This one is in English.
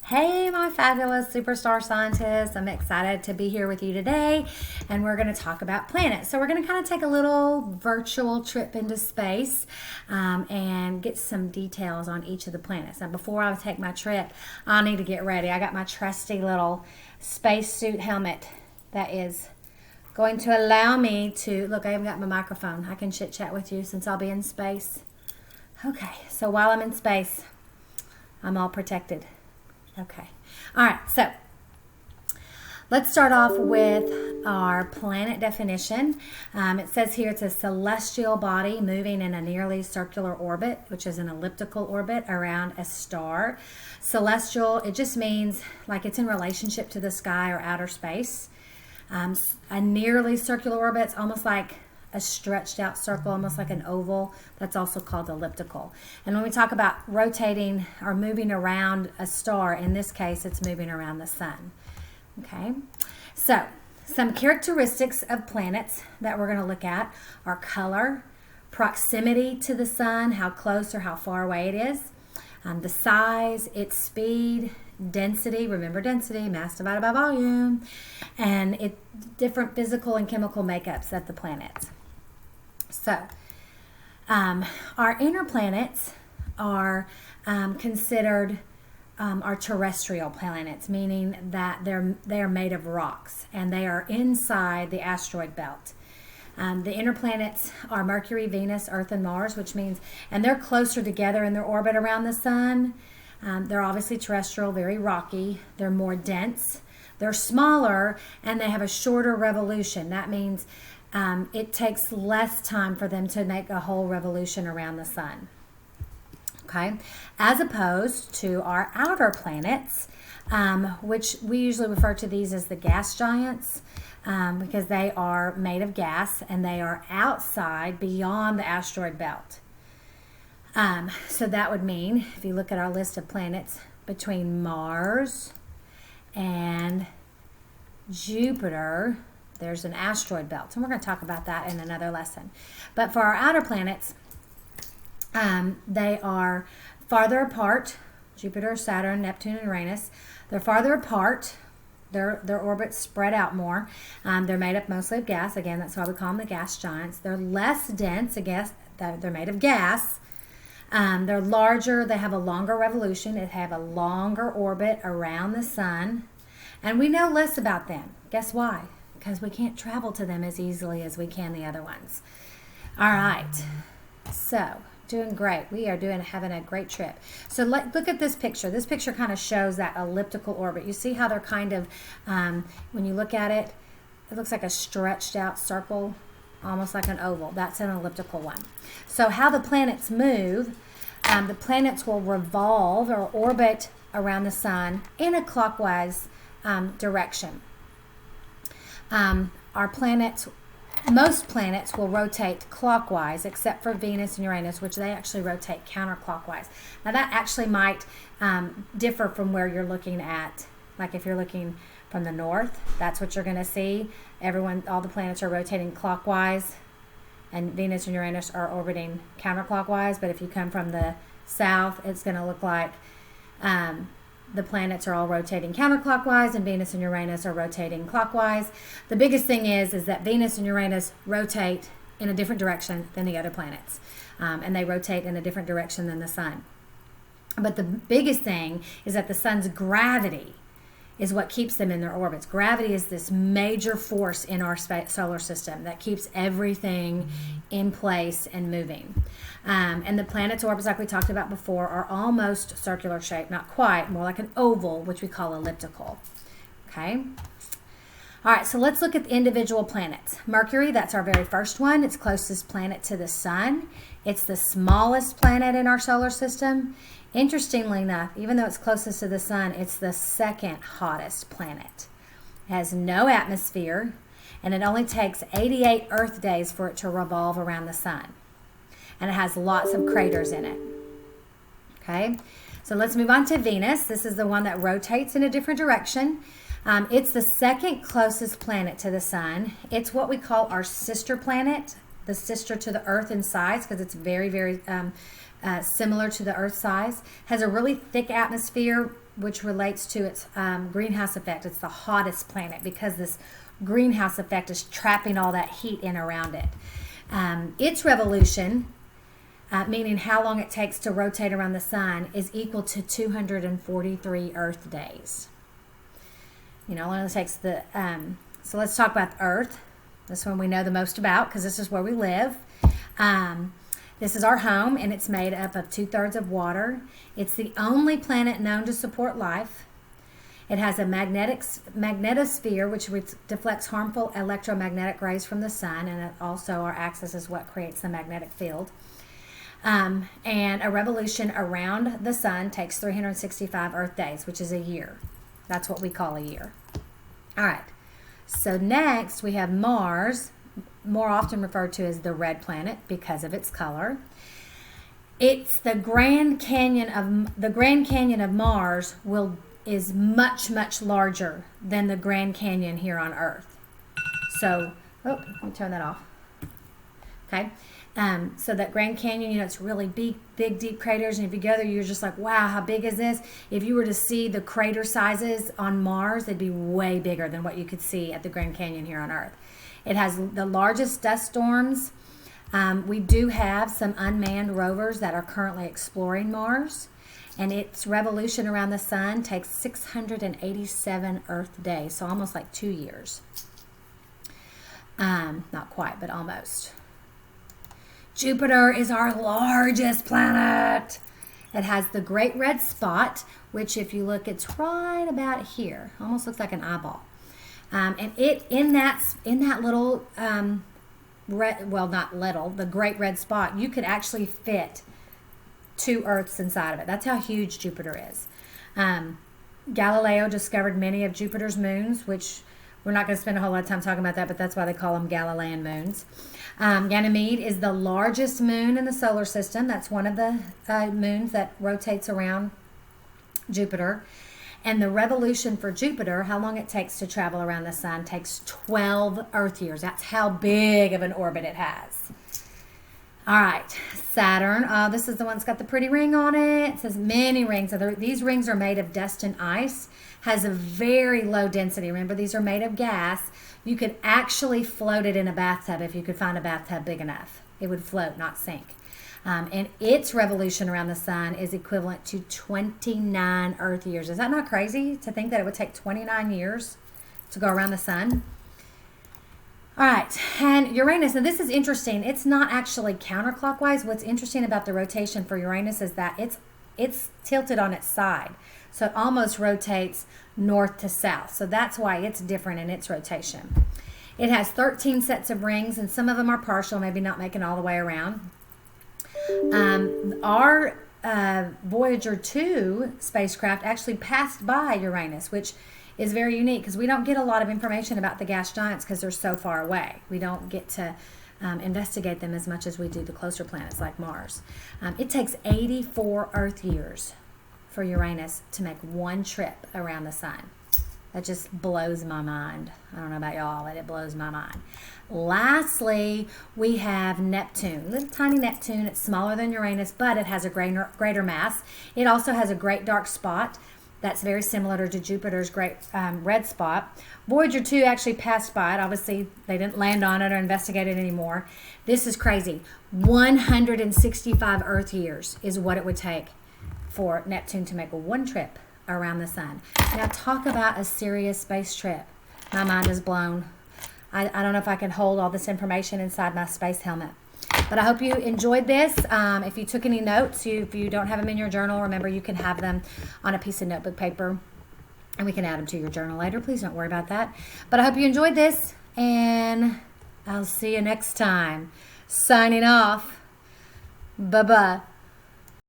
Hey, my fabulous superstar scientists. I'm excited to be here with you today, and we're going to talk about planets. So we're going to kind of take a little virtual trip into space and get some details on each of the planets. Now, before I take my trip, I need to get ready. I got my trusty little spacesuit helmet that is going to allow me to, look, I even got my microphone. I can chit chat with you since I'll be in space. Okay, so while I'm in space, I'm all protected. Okay. All right. So let's start off with our planet definition. It says here it's a celestial body moving in a nearly circular orbit, which is an elliptical orbit around a star. Celestial, it just means like it's in relationship to the sky or outer space. A nearly circular orbit, it's almost like a stretched out circle, almost like an oval. That's also called elliptical. And when we talk about rotating or moving around a star, in this case, it's moving around the sun. Okay, so some characteristics of planets that we're going to look at are color, proximity to the sun, how close or how far away it is, the size, its speed, density, remember density, mass divided by volume, and different physical and chemical makeups of the planets. So, our inner planets are considered our terrestrial planets, meaning that they are made of rocks and they are inside the asteroid belt. The inner planets are Mercury, Venus, Earth, and Mars, which means, and they're closer together in their orbit around the sun. They're obviously terrestrial, very rocky. They're more dense. They're smaller, and they have a shorter revolution. That means it takes less time for them to make a whole revolution around the sun. Okay, as opposed to our outer planets, which we usually refer to these as the gas giants, because they are made of gas and they are outside beyond the asteroid belt. So that would mean, if you look at our list of planets, between Mars and Jupiter, there's an asteroid belt. And we're going to talk about that in another lesson. But for our outer planets, they are farther apart. Jupiter, Saturn, Neptune, and Uranus. They're farther apart. Their orbits spread out more. They're made up mostly of gas. Again, that's why we call them the gas giants. They're less dense. They're made of gas. They're larger. They have a longer revolution. They have a longer orbit around the sun. And we know less about them. Guess why? Because we can't travel to them as easily as we can the other ones. All right. So, doing great. We are having a great trip. So look at this picture. This picture kind of shows that elliptical orbit. You see how they're kind of, when you look at it, it looks like a stretched out circle, almost like an oval. That's an elliptical one. So how the planets move, the planets will revolve or orbit around the sun in a clockwise direction. Most planets will rotate clockwise, except for Venus and Uranus, which they actually rotate counterclockwise. Now that actually might differ from where you're looking at. Like if you're looking from the north, that's what you're going to see. All the planets are rotating clockwise, and Venus and Uranus are orbiting counterclockwise. But if you come from the south, it's going to look like the planets are all rotating counterclockwise and Venus and Uranus are rotating clockwise. The biggest thing is that Venus and Uranus rotate in a different direction than the other planets. And they rotate in a different direction than the sun. But the biggest thing is that the sun's gravity is what keeps them in their orbits. Gravity is this major force in our solar system that keeps everything in place and moving. And the planet's orbits, like we talked about before, are almost circular shape, not quite, more like an oval, which we call elliptical. Okay? All right, so let's look at the individual planets. Mercury, that's our very first one. It's closest planet to the sun. It's the smallest planet in our solar system. Interestingly enough, even though it's closest to the sun, it's the second hottest planet. It has no atmosphere, and it only takes 88 Earth days for it to revolve around the sun. And it has lots of craters in it. Okay, so let's move on to Venus. This is the one that rotates in a different direction. It's the second closest planet to the sun. It's what we call our sister planet, the sister to the Earth in size, because it's very, very similar to the Earth's size, has a really thick atmosphere, which relates to its greenhouse effect. It's the hottest planet because this greenhouse effect is trapping all that heat in around it. Its revolution, meaning how long it takes to rotate around the sun, is equal to 243 Earth days. You know, it takes the. So let's talk about the Earth. This one we know the most about because this is where we live. This is our home, and it's made up of 2/3 of water. It's the only planet known to support life. It has a magnetosphere, which deflects harmful electromagnetic rays from the sun, and it also our axis is what creates the magnetic field. And a revolution around the sun takes 365 Earth days, which is a year. That's what we call a year. All right. So next we have Mars, more often referred to as the red planet because of its color. It's the Grand Canyon of Mars is much larger than the Grand Canyon here on Earth. So, let me turn that off. Okay. So that Grand Canyon, you know, it's really big, deep craters. And if you go there, you're just like, wow, how big is this? If you were to see the crater sizes on Mars, they'd be way bigger than what you could see at the Grand Canyon here on Earth. It has the largest dust storms. We do have some unmanned rovers that are currently exploring Mars. And its revolution around the sun takes 687 Earth days, so almost like 2 years. Not quite, but almost. Jupiter is our largest planet. It has the Great Red Spot, which if you look, it's right about here. Almost looks like an eyeball. And it in that little, the Great Red Spot, you could actually fit 2 Earths inside of it. That's how huge Jupiter is. Galileo discovered many of Jupiter's moons, which we're not going to spend a whole lot of time talking about that, but that's why they call them Galilean moons. Ganymede is the largest moon in the solar system. That's one of the moons that rotates around Jupiter. And the revolution for Jupiter, how long it takes to travel around the sun, takes 12 Earth years. That's how big of an orbit it has. All right, Saturn. This is the one that's got the pretty ring on it. It says many rings. These rings are made of dust and ice. Has a very low density. Remember, these are made of gas. You could actually float it in a bathtub if you could find a bathtub big enough. It would float, not sink. And its revolution around the sun is equivalent to 29 Earth years. Is that not crazy to think that it would take 29 years to go around the sun? All right, and Uranus, and this is interesting. It's not actually counterclockwise. What's interesting about the rotation for Uranus is that it's tilted on its side. So it almost rotates north to south. So that's why it's different in its rotation. It has 13 sets of rings, and some of them are partial, maybe not making all the way around. Our Voyager 2 spacecraft actually passed by Uranus, which is very unique because we don't get a lot of information about the gas giants because they're so far away. We don't get to investigate them as much as we do the closer planets like Mars. It takes 84 Earth years for Uranus to make one trip around the sun. That just blows my mind. I don't know about y'all, but it blows my mind. Lastly, we have Neptune. Little tiny Neptune. It's smaller than Uranus, but it has a greater mass. It also has a great dark spot that's very similar to Jupiter's great red spot. Voyager 2 actually passed by it. Obviously, they didn't land on it or investigate it anymore. This is crazy. 165 Earth years is what it would take for Neptune to make one trip around the sun. Now talk about a serious space trip. My mind is blown. I don't know if I can hold all this information inside my space helmet. But I hope you enjoyed this. If you took any notes, if you don't have them in your journal, remember you can have them on a piece of notebook paper and we can add them to your journal later. Please don't worry about that. But I hope you enjoyed this, and I'll see you next time. Signing off. Bye-bye.